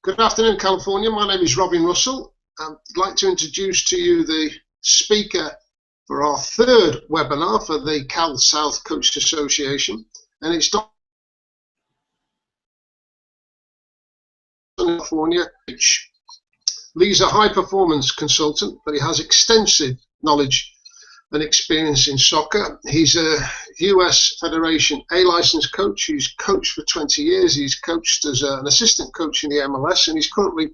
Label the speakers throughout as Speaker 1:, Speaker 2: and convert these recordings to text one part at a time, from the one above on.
Speaker 1: Good afternoon, California. My name is Robin Russell. I'd like to introduce to you the speaker for our third webinar for the Cal South Coach Association, and it's Dr. California. Lee's a high-performance consultant, but he has extensive knowledge and experience in soccer. He's a US Federation A licensed coach. He's coached for 20 years. He's coached as an assistant coach in the MLS, and he's currently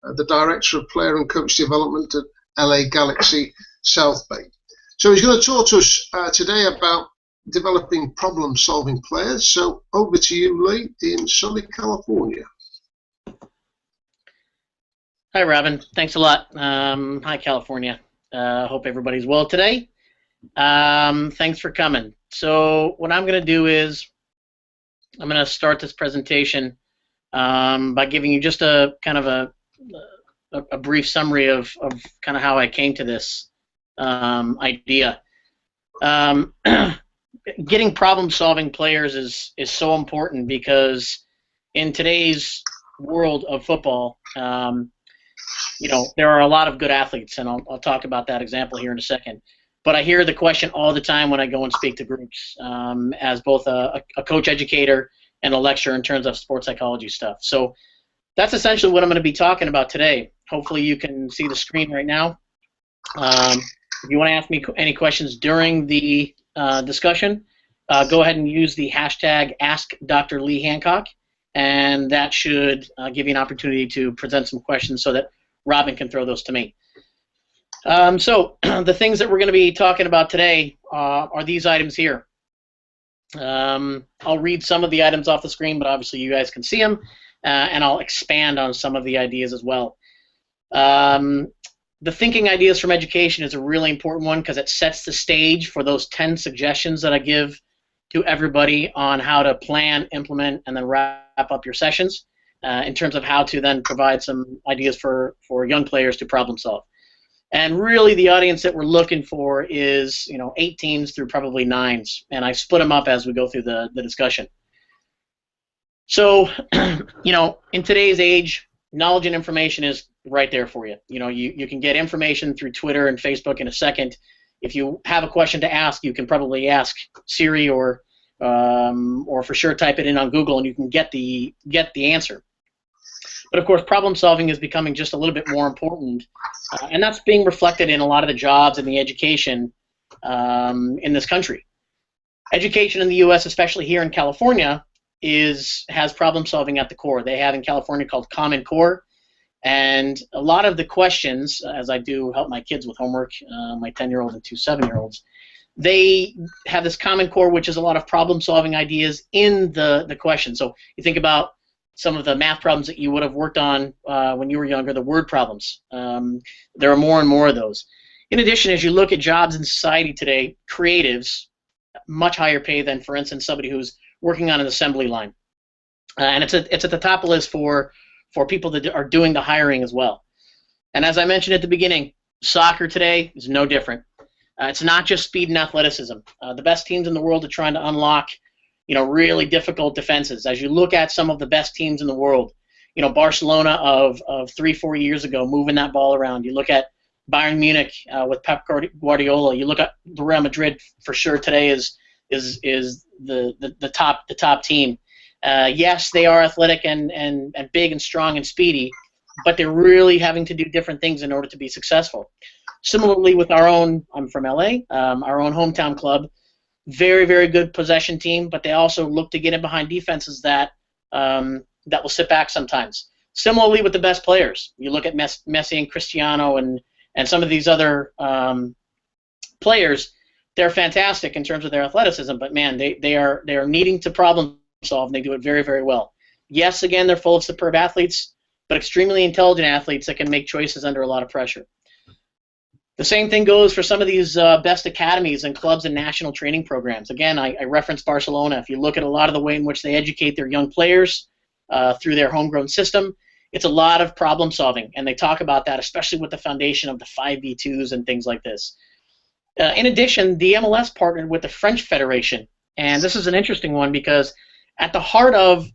Speaker 1: the Director of Player and Coach Development at LA Galaxy South Bay. So he's going to talk to us today about developing problem-solving players. So over to you, Lee, in sunny California.
Speaker 2: Hi, Robin. Thanks a lot. Hi, California. Hope everybody's well today. Thanks for coming. So what I'm going to do is I'm going to start this presentation by giving you just a kind of a brief summary of kind of how I came to this idea. Getting problem-solving players is so important because in today's world of football, there are a lot of good athletes, and I'll talk about that example here in a second. But I hear the question all the time when I go and speak to groups as both a coach educator and a lecturer in terms of sports psychology stuff. So that's essentially what I'm going to be talking about today. Hopefully you can see the screen right now. If you want to ask me any questions during the discussion, go ahead and use the hashtag #AskDrLeeHancock, and that should give you an opportunity to present some questions so that Robin can throw those to me. So the things that we're going to be talking about today are these items here. I'll read some of the items off the screen, but obviously you guys can see them, and I'll expand on some of the ideas as well. The thinking ideas from education is a really important one because it sets the stage for those 10 suggestions that I give to everybody on how to plan, implement, and then wrap up your sessions in terms of how to then provide some ideas for young players to problem solve. And really the audience that we're looking for is 18s through probably 9s, and I split them up as we go through the discussion. So in today's age, knowledge and information is right there for you. You can get information through Twitter and Facebook in a second. If you have a question to ask, you can probably ask Siri or for sure type it in on Google, and you can get the answer. But of course, problem solving is becoming just a little bit more important, and that's being reflected in a lot of the jobs and the education in this country. Education in the U.S., especially here in California, has problem solving at the core. They have in California called Common Core, and a lot of the questions, as I do help my kids with homework, my 10-year-old and 2 7-year-olds, they have this Common Core, which is a lot of problem-solving ideas in the question. So you think about some of the math problems that you would have worked on when you were younger, the word problems. There are more and more of those. In addition, as you look at jobs in society today, creatives, much higher pay than, for instance, somebody who's working on an assembly line. And it's at the top of the list for people that are doing the hiring as well. And as I mentioned at the beginning, soccer today is no different. It's not just speed and athleticism. The best teams in the world are trying to unlock really difficult defenses. As you look at some of the best teams in the world, Barcelona of 3-4 years ago, moving that ball around. You look at Bayern Munich with Pep Guardiola. You look at Real Madrid for sure today is the top team. Yes, they are athletic and big and strong and speedy, but they're really having to do different things in order to be successful. Similarly with our own, I'm from LA, our own hometown club, very, very good possession team, but they also look to get in behind defenses that will sit back sometimes. Similarly with the best players. You look at Messi and Cristiano and some of these other players, they're fantastic in terms of their athleticism, but man, they are needing to problem solve, and they do it very, very well. Yes, again, they're full of superb athletes, but extremely intelligent athletes that can make choices under a lot of pressure. The same thing goes for some of these best academies and clubs and national training programs. Again, I referenced Barcelona. If you look at a lot of the way in which they educate their young players through their homegrown system, it's a lot of problem solving, and they talk about that, especially with the foundation of the 5v2s and things like this. In addition, the MLS partnered with the French Federation, and this is an interesting one because at the heart of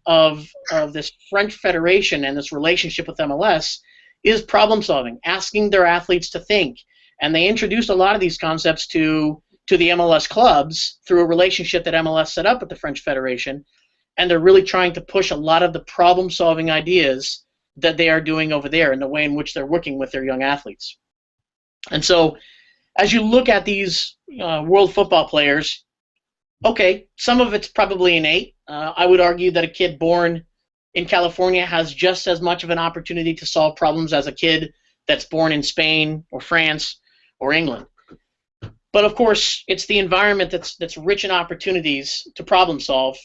Speaker 2: this French Federation and this relationship with MLS is problem solving, asking their athletes to think. And they introduced a lot of these concepts to the MLS clubs through a relationship that MLS set up with the French Federation. And they're really trying to push a lot of the problem solving ideas that they are doing over there in the way in which they're working with their young athletes. And so as you look at these world football players, okay, some of it's probably innate. I would argue that a kid born in California has just as much of an opportunity to solve problems as a kid that's born in Spain or France or England. But of course, it's the environment that's rich in opportunities to problem solve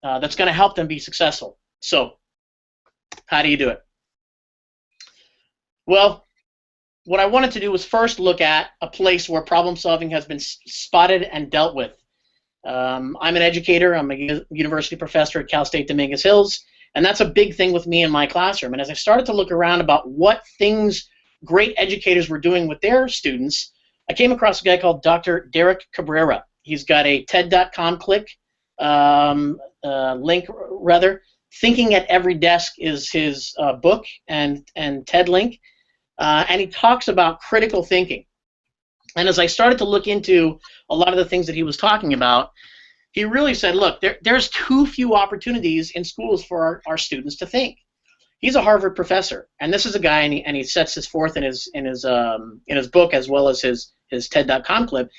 Speaker 2: that's going to help them be successful. So how do you do it? Well, what I wanted to do was first look at a place where problem solving has been spotted and dealt with. I'm an educator. I'm a university professor at Cal State Dominguez Hills, and that's a big thing with me in my classroom. And as I started to look around about what things great educators were doing with their students, I came across a guy called Dr. Derek Cabrera. He's got a TED.com link, rather. Thinking at Every Desk is his book and TED link. And he talks about critical thinking. And as I started to look into a lot of the things that he was talking about, he really said, look, there's too few opportunities in schools for our students to think. He's a Harvard professor, and this is a guy, and he sets this forth in his book as well as his TED.com clip.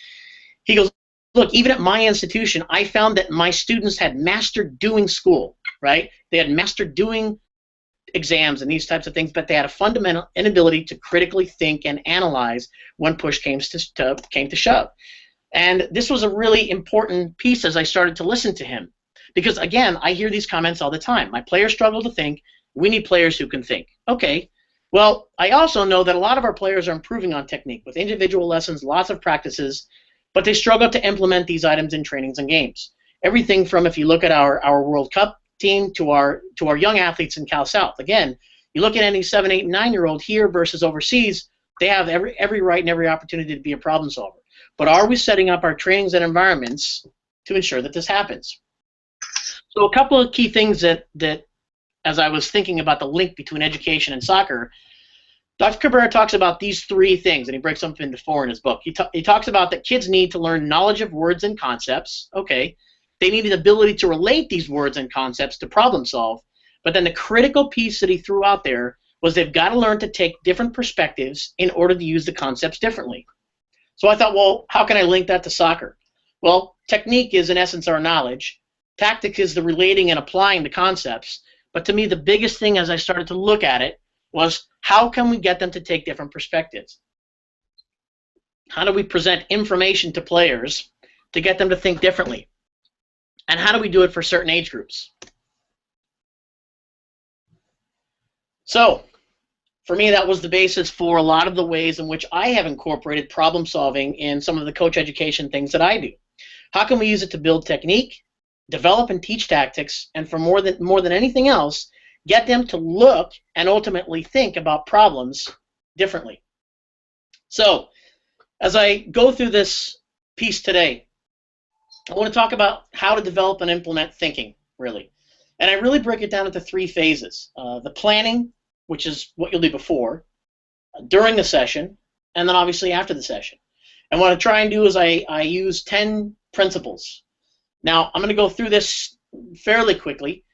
Speaker 2: He goes, look, even at my institution, I found that my students had mastered doing school, right? They had mastered doing exams and these types of things, but they had a fundamental inability to critically think and analyze when push came to shove. And this was a really important piece as I started to listen to him. Because, again, I hear these comments all the time. My players struggle to think. We need players who can think. Okay. Well, I also know that a lot of our players are improving on technique with individual lessons, lots of practices, but they struggle to implement these items in trainings and games. Everything from, if you look at our World Cup team to our young athletes in Cal South. Again, you look at any 7, 8, and 9-year-old here versus overseas, they have every right and every opportunity to be a problem solver. But are we setting up our trainings and environments to ensure that this happens? So a couple of key things that as I was thinking about the link between education and soccer, Dr. Cabrera talks about these 3 things, and he breaks them up into 4 in his book. He talks about that kids need to learn knowledge of words and concepts. Okay. They need the ability to relate these words and concepts to problem solve. But then the critical piece that he threw out there was they've got to learn to take different perspectives in order to use the concepts differently. So I thought, well, how can I link that to soccer? Well, technique is in essence our knowledge. Tactic is the relating and applying the concepts. But to me, the biggest thing as I started to look at it was how can we get them to take different perspectives? How do we present information to players to get them to think differently? And how do we do it for certain age groups? So, for me, that was the basis for a lot of the ways in which I have incorporated problem solving in some of the coach education things that I do. How can we use it to build technique, develop and teach tactics, and for more than anything else, get them to look and ultimately think about problems differently? So, as I go through this piece today, I want to talk about how to develop and implement thinking, really. And I really break it down into 3 phases. The planning, which is what you'll do before, during the session, and then obviously after the session. And what I try and do is I use 10 principles. Now, I'm going to go through this fairly quickly.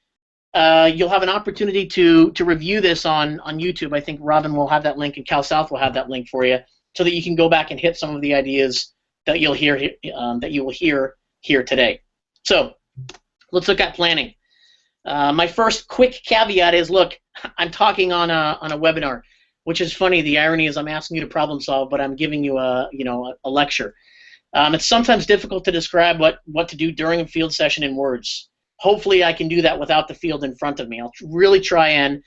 Speaker 2: You'll have an opportunity to review this on YouTube. I think Robin will have that link, and Cal South will have that link for you, so that you can go back and hit some of the ideas that you'll hear here today. So let's look at planning. My first quick caveat is, look, I'm talking on a webinar, which is funny. The irony is I'm asking you to problem solve, but I'm giving you a lecture. It's sometimes difficult to describe what to do during a field session in words. Hopefully I can do that without the field in front of me. I'll really try and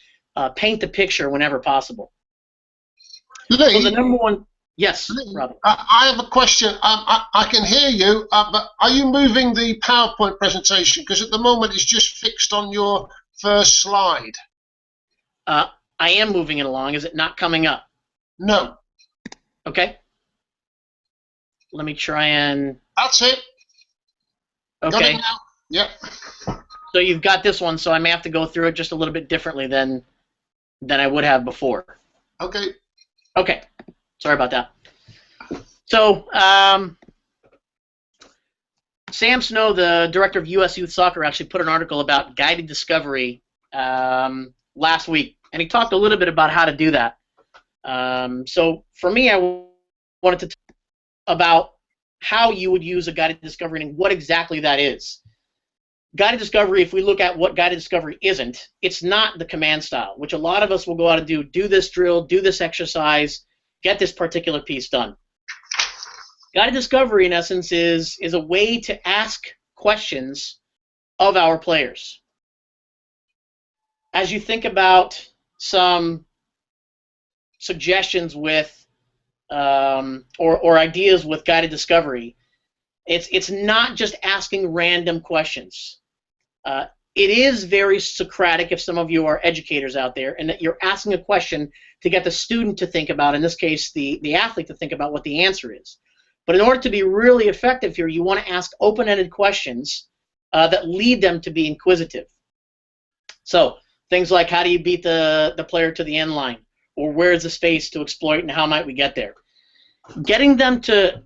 Speaker 2: paint the picture whenever possible.
Speaker 1: Lee,
Speaker 2: so the number one, yes,
Speaker 1: Lee,
Speaker 2: Robin.
Speaker 1: I have a question. I can hear you, but are you moving the PowerPoint presentation? Because at the moment it's just fixed on your first slide.
Speaker 2: I am moving it along. Is it not coming up?
Speaker 1: No.
Speaker 2: Okay. Let me try and...
Speaker 1: That's it.
Speaker 2: Okay.
Speaker 1: Got it now. Yep.
Speaker 2: So you've got this one, so I may have to go through it just a little bit differently than I would have before.
Speaker 1: Okay.
Speaker 2: Okay. Sorry about that. So Sam Snow, the director of U.S. Youth Soccer, actually put an article about guided discovery last week, and he talked a little bit about how to do that. So for me, I wanted to talk about how you would use a guided discovery and what exactly that is. Guided discovery, if we look at what guided discovery isn't, it's not the command style, which a lot of us will go out and do this drill, do this exercise, get this particular piece done. Guided discovery, in essence, is a way to ask questions of our players. As you think about some suggestions with or ideas with guided discovery, it's not just asking random questions. It is very Socratic, if some of you are educators out there, and that you're asking a question to get the student to think about, in this case, the athlete to think about what the answer is. But in order to be really effective here, you want to ask open-ended questions that lead them to be inquisitive. So things like, how do you beat the player to the end line? Or where's the space to exploit and how might we get there? Getting them to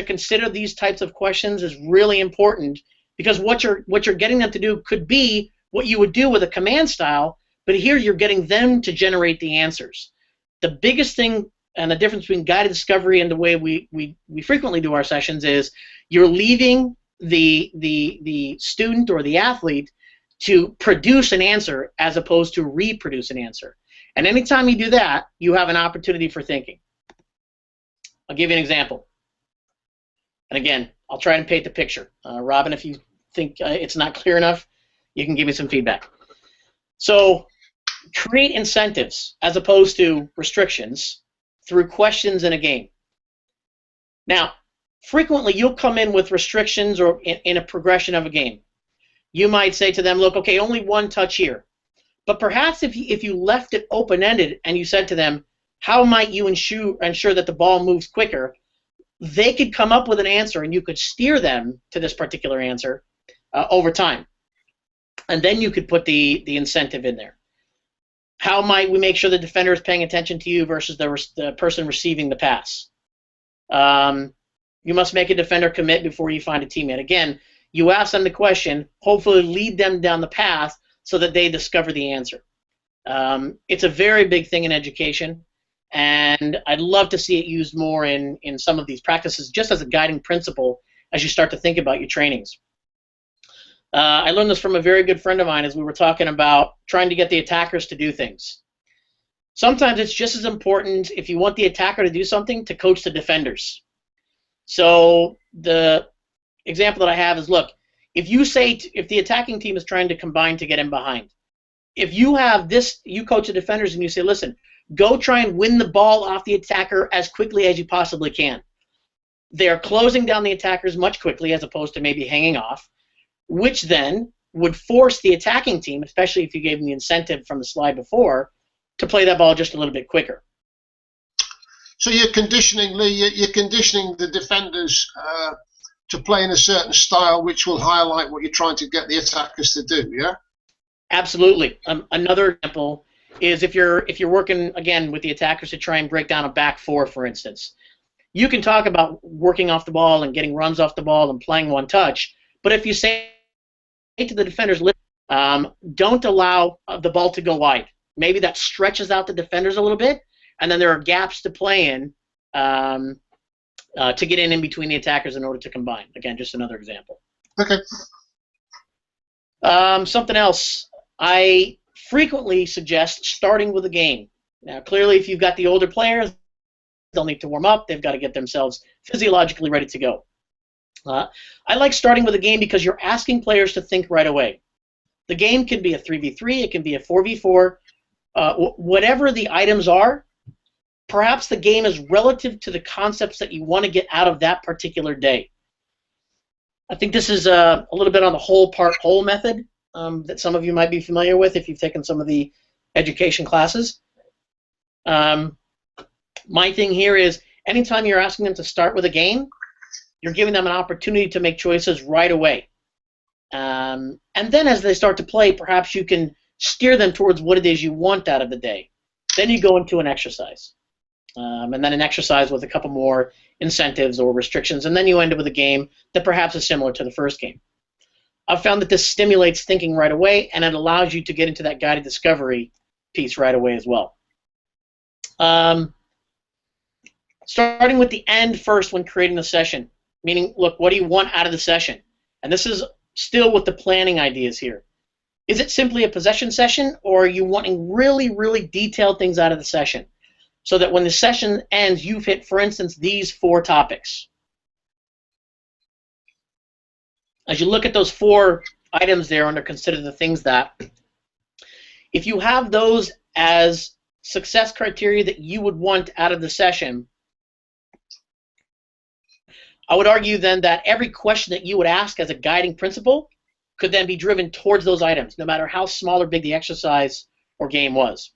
Speaker 2: consider these types of questions is really important, because what you're getting them to do could be what you would do with a command style, but here you're getting them to generate the answers. The biggest thing and the difference between guided discovery and the way we frequently do our sessions is you're leaving the student or the athlete to produce an answer as opposed to reproduce an answer. And anytime you do that, you have an opportunity for thinking. I'll give you an example. And again, I'll try and paint the picture. Robin, if you think it's not clear enough, you can give me some feedback. So create incentives as opposed to restrictions through questions in a game. Now, frequently you'll come in with restrictions or in a progression of a game. You might say to them, look, okay, only one touch here. But perhaps if you left it open-ended and you said to them, how might you ensure that the ball moves quicker, they could come up with an answer and you could steer them to this particular answer over time. And then you could put the incentive in there. How might we make sure the defender is paying attention to you versus the person receiving the pass? You must make a defender commit before you find a teammate. Again, you ask them the question, hopefully lead them down the path so that they discover the answer. It's a very big thing in education, and I'd love to see it used more in some of these practices just as a guiding principle as you start to think about your trainings. I learned this from a very good friend of mine as we were talking about trying to get the attackers to do things. Sometimes it's just as important, if you want the attacker to do something, to coach the defenders. So the example that I have is, look, if you say, if the attacking team is trying to combine to get in behind, if you have this, you coach the defenders and you say, listen, go try and win the ball off the attacker as quickly as you possibly can. They're closing down the attackers much quickly as opposed to maybe hanging off, which then would force the attacking team, especially if you gave them the incentive from the slide before, to play that ball just a little bit quicker.
Speaker 1: So you're conditioning, Lee, you're conditioning the defenders to play in a certain style which will highlight what you're trying to get the attackers to do, yeah?
Speaker 2: Absolutely. Another example is if you're working, again, with the attackers to try and break down a back four, for instance. You can talk about working off the ball and getting runs off the ball and playing one touch, but if you say to the defenders, don't allow the ball to go wide. Maybe that stretches out the defenders a little bit, and then there are gaps to play in to get in between the attackers in order to combine. Again, just another example.
Speaker 1: Okay.
Speaker 2: Something else, I frequently suggest starting with a game. Now, clearly, if you've got the older players, they'll need to warm up. They've got to get themselves physiologically ready to go. I like starting with a game because you're asking players to think right away. The game can be a 3v3, it can be a 4v4, whatever the items are. Perhaps the game is relative to the concepts that you want to get out of that particular day. I think this is a little bit on the whole part whole method that some of you might be familiar with if you've taken some of the education classes. My thing here is anytime you're asking them to start with a game, you're giving them an opportunity to make choices right away. And then as they start to play, perhaps you can steer them towards what it is you want out of the day. Then you go into an exercise. And then an exercise with a couple more incentives or restrictions, and then you end up with a game that perhaps is similar to the first game. I've found that this stimulates thinking right away, and it allows you to get into that guided discovery piece right away as well. Starting with the end first when creating the session, meaning, look, what do you want out of the session? And this is still with the planning ideas here. Is it simply a possession session, or are you wanting really, really detailed things out of the session so that when the session ends, you've hit, for instance, these 4 topics? As you look at those 4 items there under consider the things that, if you have those as success criteria that you would want out of the session, I would argue then that every question that you would ask as a guiding principle could then be driven towards those items, no matter how small or big the exercise or game was.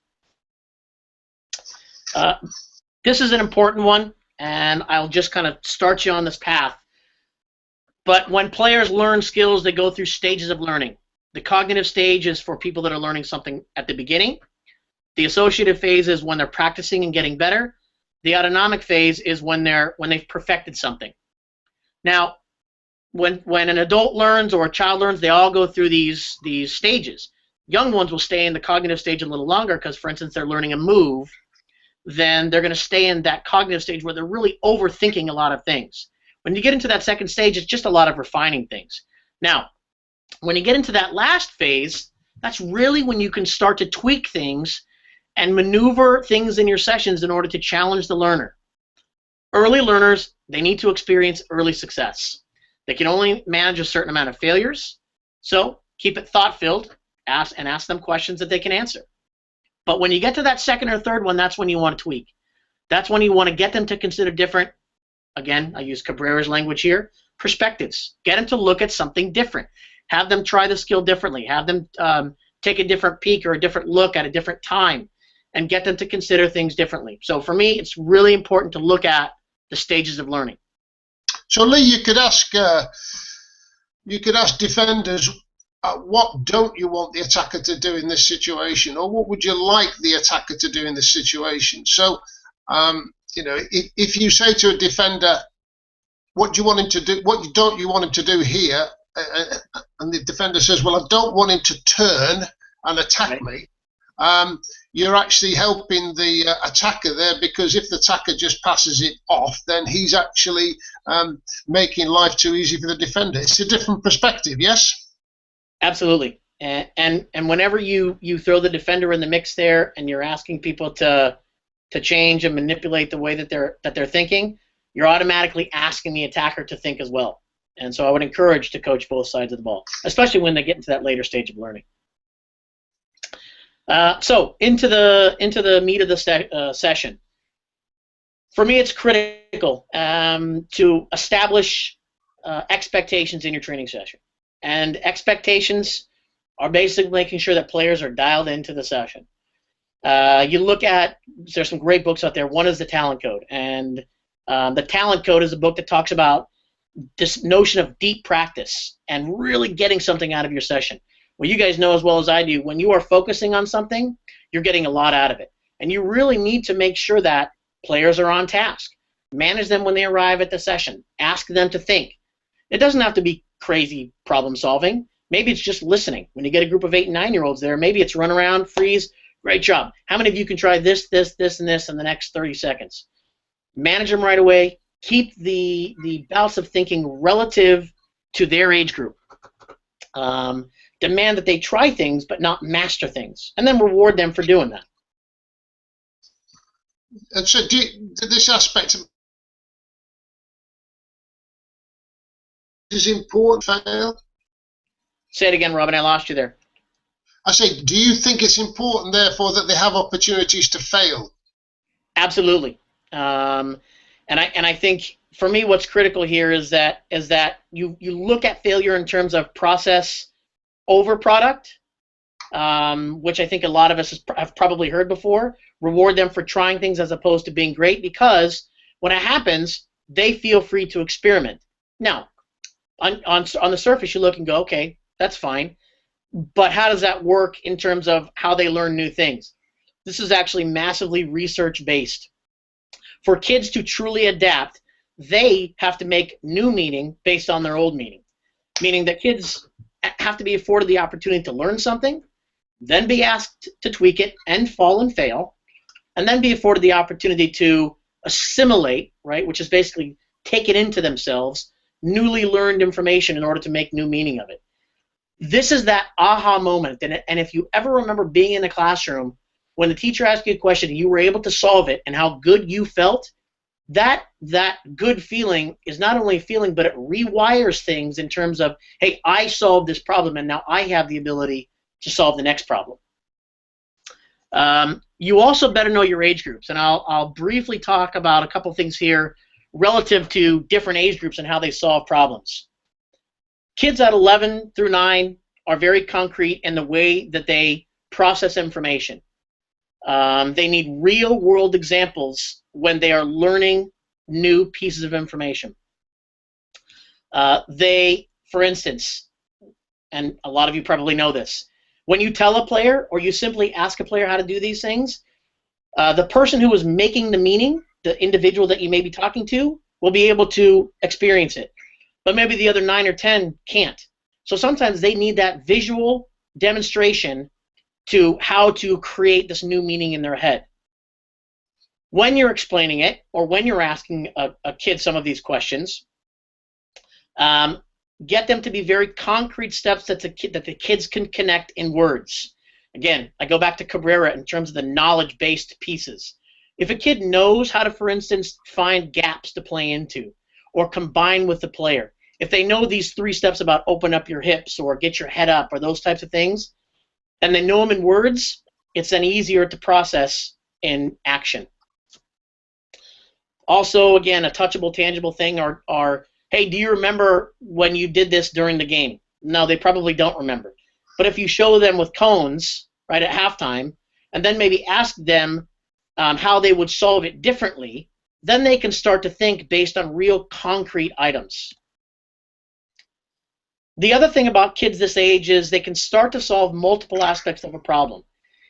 Speaker 2: This is an important one, and I'll just kind of start you on this path. But when players learn skills, they go through stages of learning. The cognitive stage is for people that are learning something at the beginning. The associative phase is when they're practicing and getting better. The autonomic phase is when they've perfected something. Now, when an adult learns or a child learns, they all go through these stages. Young ones will stay in the cognitive stage a little longer because, for instance, they're learning a move. Then they're going to stay in that cognitive stage where they're really overthinking a lot of things. When you get into that second stage, it's just a lot of refining things. Now, when you get into that last phase, that's really when you can start to tweak things and maneuver things in your sessions in order to challenge the learner. Early learners, they need to experience early success. They can only manage a certain amount of failures, so keep it thought-filled, ask them questions that they can answer. But when you get to that second or third one, that's when you want to tweak. That's when you want to get them to consider different, again, I use Cabrera's language here, perspectives. Get them to look at something different. Have them try the skill differently. Have them take a different peek or a different look at a different time and get them to consider things differently. So for me, it's really important to look at the stages of learning.
Speaker 1: So Lee, you could ask defenders, what don't you want the attacker to do in this situation, or what would you like the attacker to do in this situation? So, you know, if you say to a defender, what do you want him to do? What don't you want him to do here? And the defender says, well, I don't want him to turn and attack me. You're actually helping the attacker there, because if the attacker just passes it off, then he's actually making life too easy for the defender. It's a different perspective, yes?
Speaker 2: Absolutely. And whenever you throw the defender in the mix there and you're asking people to change and manipulate the way that they're thinking, you're automatically asking the attacker to think as well. And so I would encourage to coach both sides of the ball, especially when they get into that later stage of learning. So into the meat of the session. For me, it's critical to establish expectations in your training session. And expectations are basically making sure that players are dialed into the session. You look at, there's some great books out there. One is The Talent Code. And The Talent Code is a book that talks about this notion of deep practice and really getting something out of your session. Well, you guys know as well as I do, when you are focusing on something, you're getting a lot out of it. And you really need to make sure that players are on task. Manage them when they arrive at the session. Ask them to think. It doesn't have to be crazy problem solving. Maybe it's just listening. When you get a group of 8 and 9-year-olds there, maybe it's run around, freeze, great job. How many of you can try this, this, this, and this in the next 30 seconds? Manage them right away. Keep the bouts of thinking relative to their age group. Demand that they try things but not master things, and then reward them for doing that.
Speaker 1: And so this aspect is important, fail?
Speaker 2: Say it again, Robin, I lost you there.
Speaker 1: I say, do you think it's important, therefore, that they have opportunities to fail?
Speaker 2: Absolutely. And I think for me what's critical here is that you look at failure in terms of process over product, which I think a lot of us have probably heard before. Reward them for trying things as opposed to being great, because when it happens, they feel free to experiment. Now, on the surface, you look and go, okay, That's fine. But how does that work in terms of how they learn new things? This is actually massively research-based. For kids to truly adapt, they have to make new meaning based on their old meaning, meaning that kids have to be afforded the opportunity to learn something, then be asked to tweak it and fall and fail, and then be afforded the opportunity to assimilate, right, which is basically take it into themselves, newly learned information in order to make new meaning of it. This is that aha moment, and if you ever remember being in a classroom when the teacher asked you a question and you were able to solve it and how good you felt, that good feeling is not only a feeling, but it rewires things in terms of, hey, I solved this problem and now I have the ability to solve the next problem. You also better know your age groups, and I'll briefly talk about a couple things here relative to different age groups and how they solve problems. Kids at 11 through 9 are very concrete in the way that they process information. They need real-world examples when they are learning new pieces of information. For instance, and a lot of you probably know this, when you tell a player or you simply ask a player how to do these things, the person who is making the meaning, the individual that you may be talking to, will be able to experience it. But maybe the other 9 or 10 can't. So sometimes they need that visual demonstration to how to create this new meaning in their head. When you're explaining it, or when you're asking a kid some of these questions, get them to be very concrete steps that the kids can connect in words. Again, I go back to Cabrera in terms of the knowledge-based pieces. If a kid knows how to, for instance, find gaps to play into or combine with the player, if they know these 3 steps about open up your hips or get your head up or those types of things, and they know them in words, it's then easier to process in action. Also, again, a touchable, tangible thing are, hey, do you remember when you did this during the game? No, they probably don't remember. But if you show them with cones, right, at halftime, and then maybe ask them how they would solve it differently, then they can start to think based on real concrete items. The other thing about kids this age is they can start to solve multiple aspects of a problem.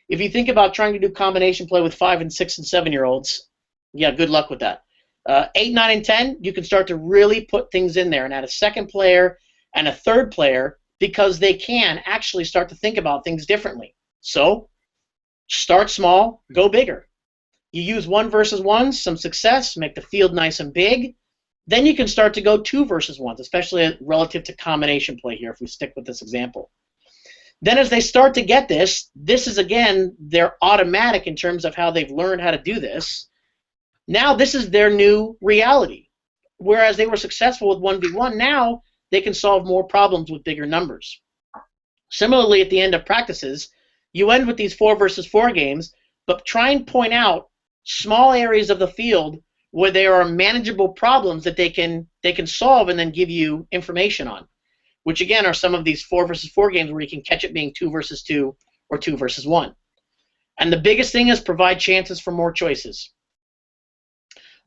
Speaker 2: If you think about trying to do combination play with 5 and 6 and 7-year-olds, yeah, good luck with that. 8, 9, and 10, you can start to really put things in there and add a second player and a third player because they can actually start to think about things differently. So start small, go bigger. You use 1 versus 1, some success, make the field nice and big. Then you can start to go 2 versus 1s, especially relative to combination play here if we stick with this example. Then as they start to get this is, again, they're automatic in terms of how they've learned how to do this. Now this is their new reality. Whereas they were successful with 1v1, now they can solve more problems with bigger numbers. Similarly, at the end of practices, you end with these 4 versus 4 games, but try and point out small areas of the field where there are manageable problems that they can solve and then give you information on, which again are some of these 4 versus 4 games where you can catch it being 2 versus 2 or 2 versus 1. And the biggest thing is provide chances for more choices.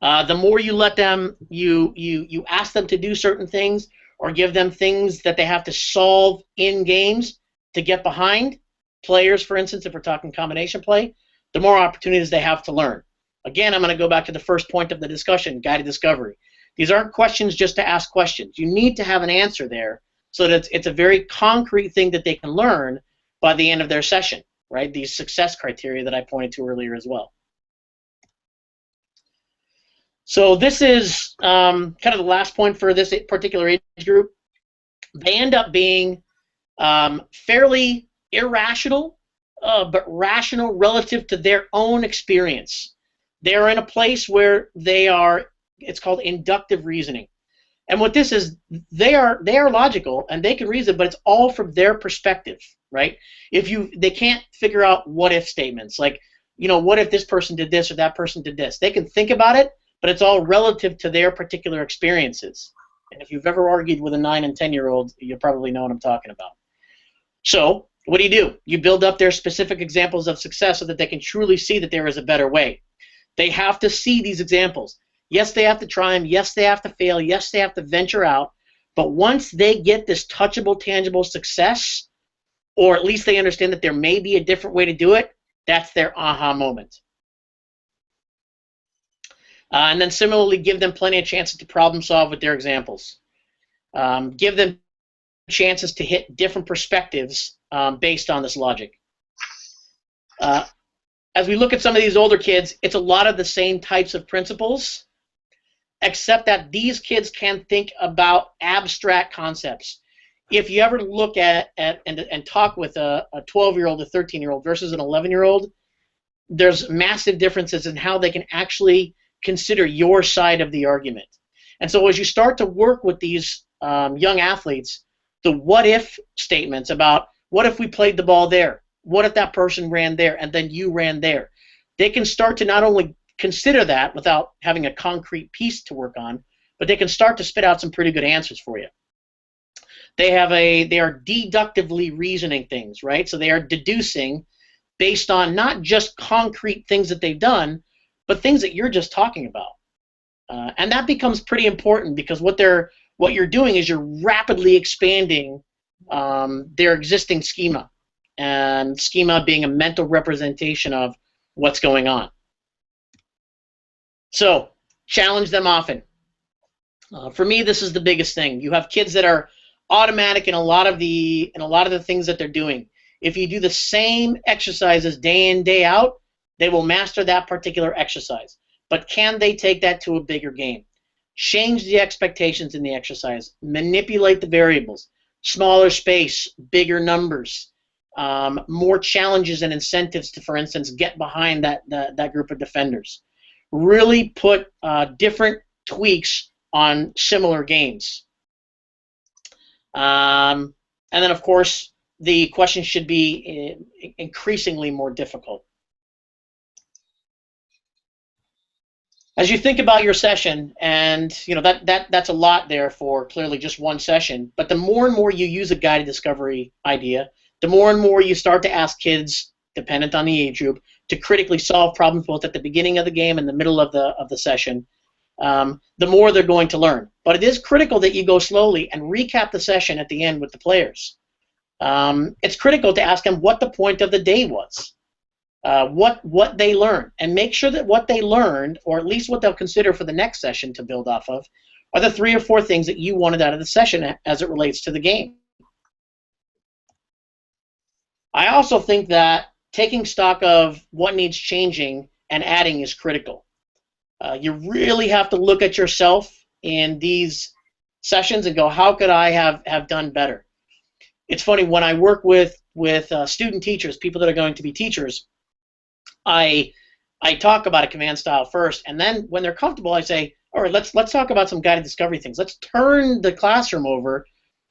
Speaker 2: The more you let them, you ask them to do certain things or give them things that they have to solve in games to get behind players, for instance, if we're talking combination play, the more opportunities they have to learn. Again, I'm going to go back to the first point of the discussion, guided discovery. These aren't questions just to ask questions. You need to have an answer there so that it's a very concrete thing that they can learn by the end of their session, right? These success criteria that I pointed to earlier as well. So this is kind of the last point for this particular age group. They end up being fairly irrational, but rational relative to their own experience. They're in a place where they are, it's called inductive reasoning. And what this is, they are logical and they can reason, but it's all from their perspective, right? They can't figure out what if statements, like, you know, what if this person did this or that person did this? They can think about it, but it's all relative to their particular experiences. And if you've ever argued with a 9 and 10-year-old, you probably know what I'm talking about. So what do? You build up their specific examples of success so that they can truly see that there is a better way. They have to see these examples. Yes, they have to try them. Yes, they have to fail. Yes, they have to venture out. But once they get this touchable, tangible success, or at least they understand that there may be a different way to do it, that's their aha moment. And then similarly, give them plenty of chances to problem solve with their examples. Give them chances to hit different perspectives based on this logic. As we look at some of these older kids, it's a lot of the same types of principles, except that these kids can think about abstract concepts. If you ever look at and talk with a 12-year-old, a 13-year-old versus an 11-year-old, there's massive differences in how they can actually consider your side of the argument. And so as you start to work with these young athletes, the what-if statements about what if we played the ball there? What if that person ran there and then you ran there? They can start to not only consider that without having a concrete piece to work on, but they can start to spit out some pretty good answers for you. They are deductively reasoning things, right? So they are deducing based on not just concrete things that they've done, but things that you're just talking about. And that becomes pretty important because what you're doing is you're rapidly expanding their existing schema, and schema being a mental representation of what's going on. So challenge them often. For me, this is the biggest thing. You have kids that are automatic in a lot of the things that they're doing. If you do the same exercises day in, day out, they will master that particular exercise. But can they take that to a bigger game? Change the expectations in the exercise. Manipulate the variables. Smaller space, bigger numbers. More challenges and incentives to, for instance, get behind that group of defenders. Really put different tweaks on similar games. And then, of course, the questions should be increasingly more difficult. As you think about your session, and that's a lot there for clearly just one session, but the more and more you use a guided discovery idea, the more and more you start to ask kids, dependent on the age group, to critically solve problems both at the beginning of the game and the middle of the session, the more they're going to learn. But it is critical that you go slowly and recap the session at the end with the players. It's critical to ask them what the point of the day was, what they learned, and make sure that what they learned, or at least what they'll consider for the next session to build off of, are the 3 or 4 things that you wanted out of the session as it relates to the game. I also think that taking stock of what needs changing and adding is critical. You really have to look at yourself in these sessions and go, how could I have done better? It's funny, when I work with student teachers, people that are going to be teachers, I talk about a command style first, and then when they're comfortable, I say, all right, let's talk about some guided discovery things. Let's turn the classroom over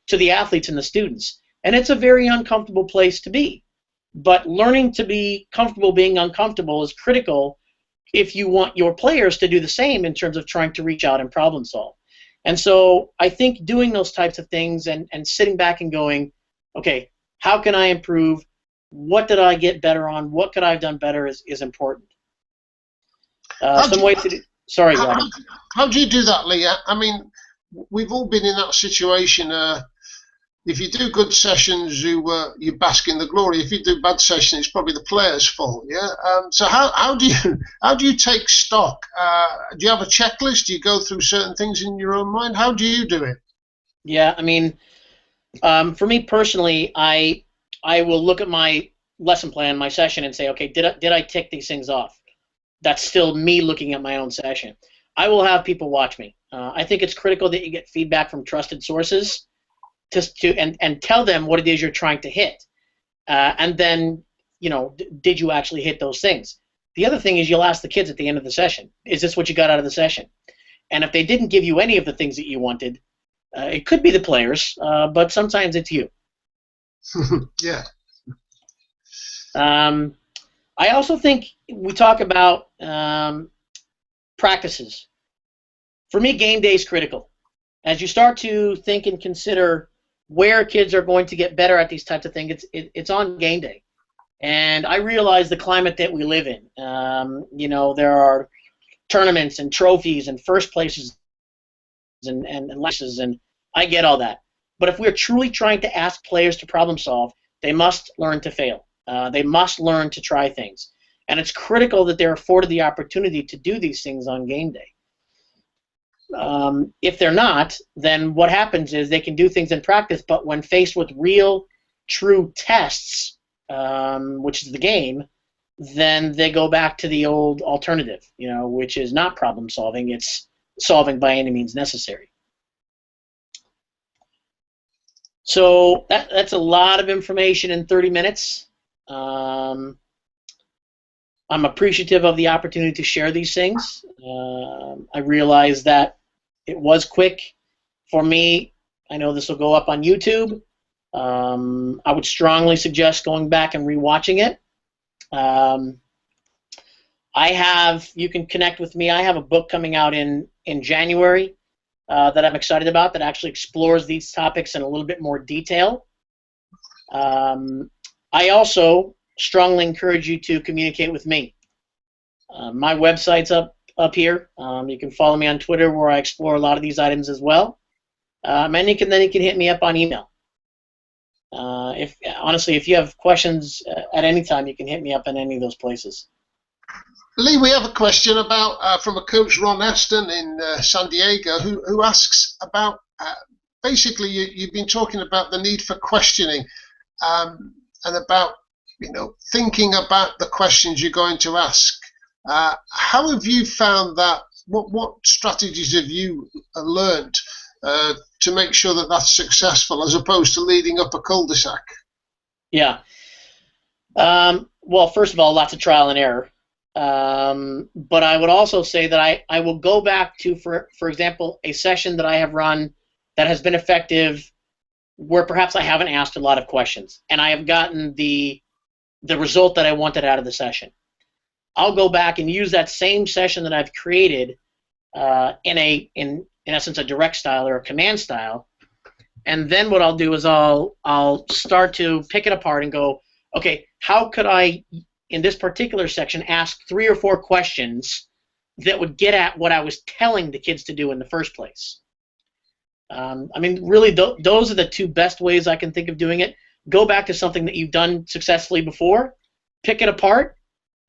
Speaker 2: to the athletes and the students. And it's a very uncomfortable place to be. But learning to be comfortable being uncomfortable is critical if you want your players to do the same in terms of trying to reach out and problem solve. And so I think doing those types of things and sitting back and going, okay, how can I improve? What did I get better on? What could I have done better is important. Some way to do. Sorry, Robbie.
Speaker 1: How do you do that, Lee? I mean, we've all been in that situation. If you do good sessions, you bask in the glory. If you do bad sessions, it's probably the player's fault. Yeah. So how do you take stock? Do you have a checklist? Do you go through certain things in your own mind? How do you do it?
Speaker 2: Yeah, I mean, for me personally, I will look at my lesson plan, my session, and say, okay, did I tick these things off? That's still me looking at my own session. I will have people watch me. I think it's critical that you get feedback from trusted sources and tell them what it is you're trying to hit. And then, did you actually hit those things? The other thing is you'll ask the kids at the end of the session, is this what you got out of the session? And if they didn't give you any of the things that you wanted, it could be the players, but sometimes it's you.
Speaker 1: Yeah.
Speaker 2: I also think we talk about practices. For me, game day is critical. As you start to think and consider where kids are going to get better at these types of things, it's on game day. And I realize the climate that we live in. There are tournaments and trophies and first places and races, and I get all that. But if we're truly trying to ask players to problem solve, they must learn to fail. They must learn to try things. And it's critical that they're afforded the opportunity to do these things on game day. If they're not, then what happens is they can do things in practice, but when faced with real, true tests, which is the game, then they go back to the old alternative, which is not problem solving. It's solving by any means necessary. So that's a lot of information in 30 minutes. I'm appreciative of the opportunity to share these things. I realize that it was quick for me. I know this will go up on YouTube. I would strongly suggest going back and rewatching it. You can connect with me. I have a book coming out in January that I'm excited about that actually explores these topics in a little bit more detail. I also strongly encourage you to communicate with me. My website's up here. You can follow me on Twitter where I explore a lot of these items as well. And then you can hit me up on email. If you have questions at any time, you can hit me up in any of those places.
Speaker 1: Lee, we have a question about from a coach, Ron Eston in San Diego, who asks about basically you've been talking about the need for questioning and about thinking about the questions you're going to ask. How have you found that? What strategies have you learned to make sure that that's successful, as opposed to leading up a cul-de-sac?
Speaker 2: Yeah. Well, first of all, lots of trial and error. But I would also say that I will go back to, for example, a session that I have run that has been effective where perhaps I haven't asked a lot of questions and I have gotten the result that I wanted out of the session. I'll go back and use that same session that I've created in essence a direct style or a command style, and then what I'll do is I'll start to pick it apart and go, okay, how could I in this particular section ask 3 or 4 questions that would get at what I was telling the kids to do in the first place. Really, those are the 2 best ways I can think of doing it. Go back to something that you've done successfully before, pick it apart,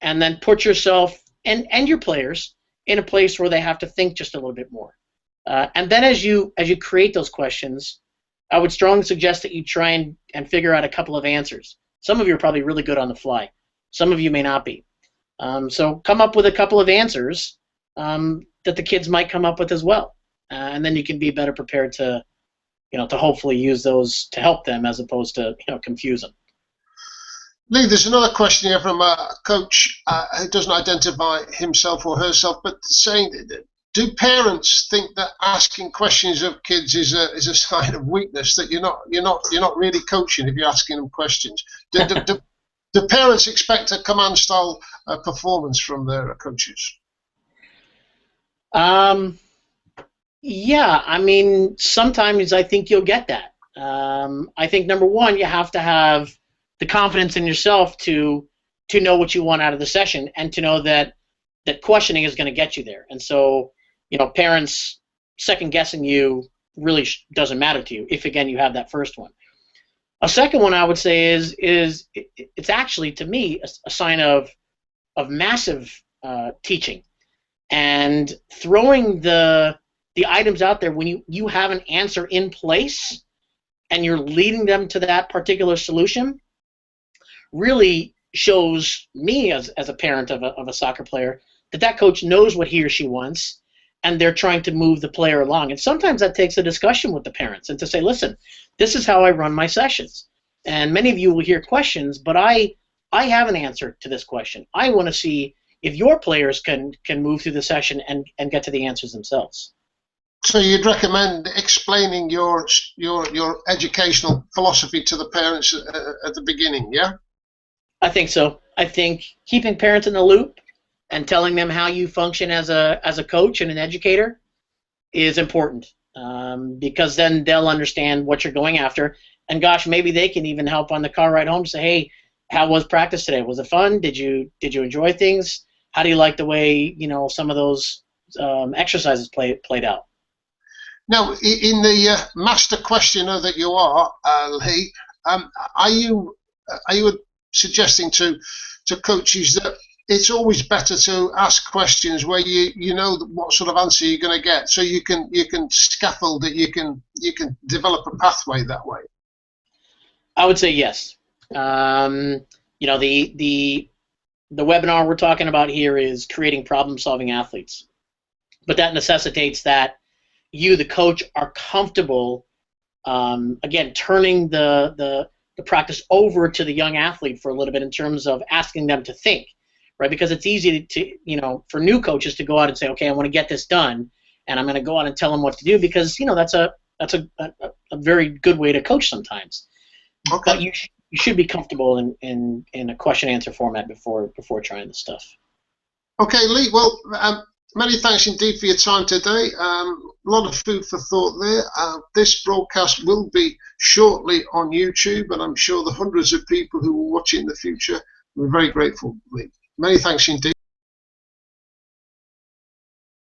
Speaker 2: and then put yourself and your players in a place where they have to think just a little bit more. And then as you create those questions, I would strongly suggest that you try and figure out a couple of answers. Some of you are probably really good on the fly. Some of you may not be. So come up with a couple of answers that the kids might come up with as well. And then you can be better prepared to hopefully use those to help them as opposed to confuse them.
Speaker 1: Lee, there's another question here from a coach who doesn't identify himself or herself, but saying, do parents think that asking questions of kids is a sign of weakness, that you're not really coaching if you're asking them questions? Do parents expect a command style performance from their coaches?
Speaker 2: Yeah, sometimes I think you'll get that. I think number one, you have to have the confidence in yourself to know what you want out of the session and to know that questioning is going to get you there. And so, parents second guessing you really doesn't matter to you if, again, you have that first one. A second one I would say is it's actually, to me, a sign of massive teaching and throwing the items out there when you have an answer in place and you're leading them to that particular solution really shows me as a parent of a soccer player that coach knows what he or she wants and they're trying to move the player along. And sometimes that takes a discussion with the parents and to say, listen, this is how I run my sessions. And many of you will hear questions, but I have an answer to this question. I want to see if your players can move through the session and get to the answers themselves.
Speaker 1: So you'd recommend explaining your educational philosophy to the parents at the beginning, yeah?
Speaker 2: I think so. I think keeping parents in the loop and telling them how you function as a coach and an educator is important because then they'll understand what you're going after. And gosh, maybe they can even help on the car ride home. Say, hey, how was practice today? Was it fun? Did you enjoy things? How do you like the way some of those exercises played out?
Speaker 1: Now, in the master questioner that you are, Lee, are you suggesting to coaches that it's always better to ask questions where you know what sort of answer you're going to get, so you can scaffold it, you can develop a pathway that way?
Speaker 2: I would say yes. You know, the webinar we're talking about here is creating problem-solving athletes, but that necessitates that you, the coach, are comfortable, again, turning the practice over to the young athlete for a little bit in terms of asking them to think, right? Because it's easy to, you know, for new coaches to go out and say, okay, I want to get this done, and I'm going to go out and tell them what to do, because, you know, that's a very good way to coach sometimes. Okay. But you should be comfortable in a question-answer format before trying this stuff. Okay,
Speaker 1: Lee. Well, many thanks indeed for your time today. A lot of food for thought there. This broadcast will be shortly on YouTube, and I'm sure the hundreds of people who will watch it in the future will be very grateful, Lee. Many thanks indeed.